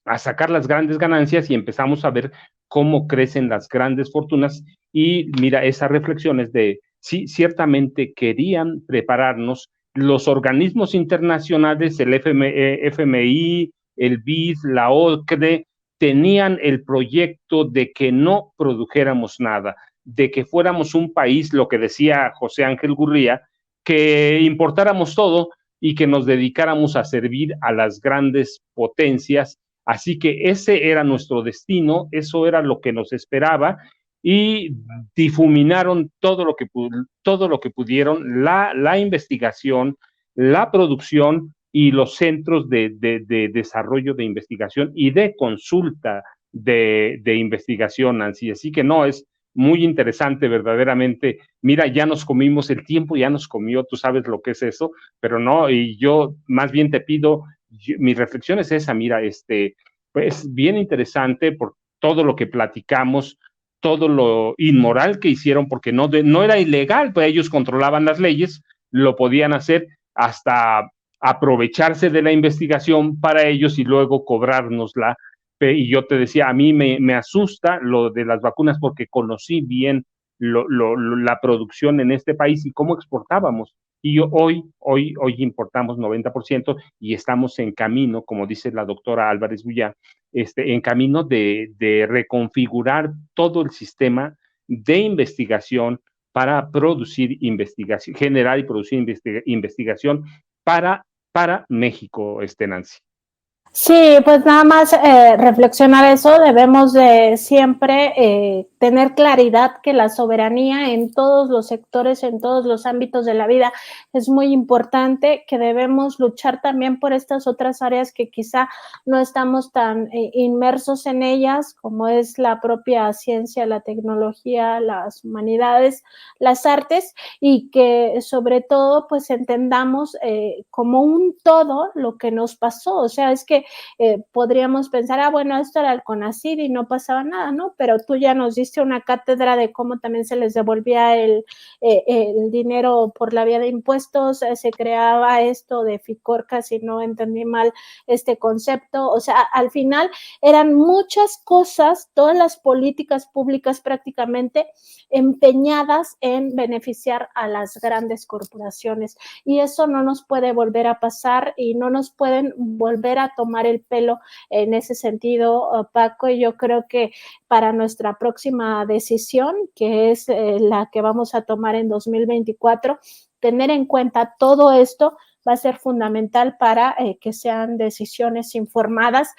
a sacar las grandes ganancias y empezamos a ver cómo crecen las grandes fortunas. Y mira, esas reflexiones de, sí, ciertamente querían prepararnos los organismos internacionales, el FMI, el BID, la OCDE, tenían el proyecto de que no produjéramos nada, de que fuéramos un país, lo que decía José Ángel Gurría, que importáramos todo y que nos dedicáramos a servir a las grandes potencias. Así que ese era nuestro destino, eso era lo que nos esperaba y difuminaron todo lo que pudieron, la investigación, la producción y los centros de desarrollo de investigación y de consulta de investigación, Nancy. Así que no, es muy interesante verdaderamente. Mira, ya nos comimos el tiempo, ya nos comió, tú sabes lo que es eso, pero no, y yo más bien te pido, mi reflexión es esa, mira, pues bien interesante por todo lo que platicamos, todo lo inmoral que hicieron, porque no era ilegal, pues ellos controlaban las leyes, lo podían hacer hasta aprovecharse de la investigación para ellos y luego cobrárnosla. Y yo te decía, a mí me asusta lo de las vacunas porque conocí bien la producción en este país y cómo exportábamos. Y hoy importamos 90% y estamos en camino, como dice la doctora Álvarez Bullá, en camino de reconfigurar todo el sistema de investigación para producir investigación, generar y producir investigación para México, Nancy. Sí, pues nada más reflexionar eso, debemos de siempre tener claridad que la soberanía en todos los sectores, en todos los ámbitos de la vida es muy importante, que debemos luchar también por estas otras áreas que quizá no estamos tan inmersos en ellas, como es la propia ciencia, la tecnología, las humanidades, las artes, y que sobre todo pues entendamos como un todo lo que nos pasó, o sea, es que podríamos pensar, bueno, esto era el CONACYT y no pasaba nada, ¿no? Pero tú ya nos diste una cátedra de cómo también se les devolvía el dinero por la vía de impuestos, se creaba esto de FICORCA, si no entendí mal este concepto, o sea, al final eran muchas cosas, todas las políticas públicas prácticamente empeñadas en beneficiar a las grandes corporaciones, y eso no nos puede volver a pasar y no nos pueden volver a tomar el pelo en ese sentido, Paco, y yo creo que para nuestra próxima decisión, que es la que vamos a tomar en 2024, tener en cuenta todo esto va a ser fundamental para que sean decisiones informadas,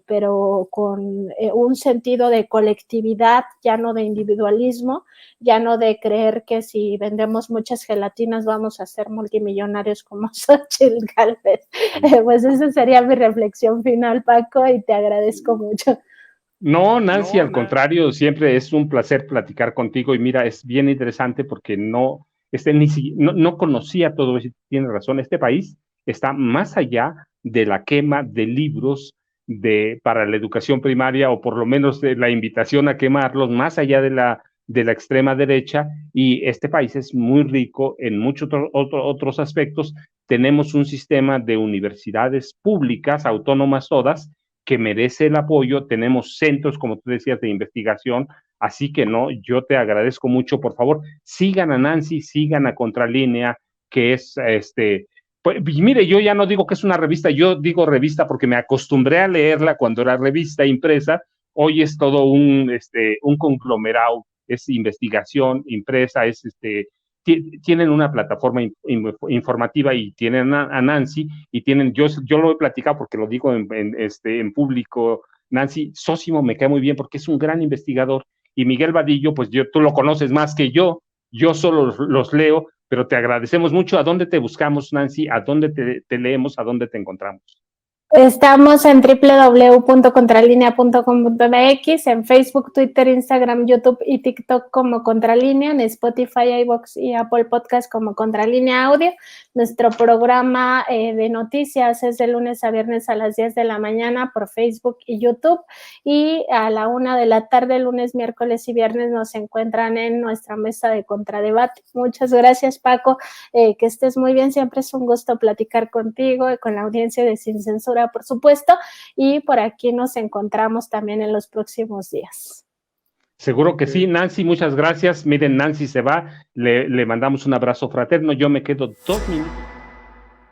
pero con un sentido de colectividad, ya no de individualismo, ya no de creer que si vendemos muchas gelatinas vamos a ser multimillonarios como Xochitl Gálvez. Pues esa sería mi reflexión final, Paco, y te agradezco mucho. No, Nancy, al contrario, siempre es un placer platicar contigo y mira, es bien interesante porque no conocía todo eso, tiene razón, este país está más allá de la quema de libros para la educación primaria o por lo menos de la invitación a quemarlos, más allá de la extrema derecha, y este país es muy rico en muchos otros aspectos. Tenemos un sistema de universidades públicas, autónomas todas, que merece el apoyo, tenemos centros, como tú decías, de investigación, así que no, yo te agradezco mucho, por favor, sigan a Nancy, sigan a Contralínea, que es, pues, mire, yo ya no digo que es una revista, yo digo revista porque me acostumbré a leerla cuando era revista impresa, hoy es todo un conglomerado, es investigación impresa, es tienen una plataforma informativa y tienen a Nancy y tienen, yo lo he platicado porque lo digo en público, Nancy Sósimo me cae muy bien porque es un gran investigador y Miguel Vadillo, pues tú lo conoces más que yo solo los leo, pero te agradecemos mucho. ¿A dónde te buscamos, Nancy? ¿A dónde te leemos? ¿A dónde te encontramos? Estamos en www.contralinea.com.mx, en Facebook, Twitter, Instagram, YouTube y TikTok como Contralínea, en Spotify, iVoox y Apple Podcast como Contralínea Audio. Nuestro programa de noticias es de lunes a viernes a las 10 de la mañana por Facebook y YouTube, y a la 1 de la tarde, lunes, miércoles y viernes nos encuentran en nuestra mesa de Contradebate. Muchas gracias, Paco, que estés muy bien, siempre es un gusto platicar contigo y con la audiencia de Sin Censura Cultura, por supuesto, y por aquí nos encontramos también en los próximos días. Seguro que sí, Nancy, muchas gracias. Miren, Nancy se va, le mandamos un abrazo fraterno, yo me quedo 2 minutos.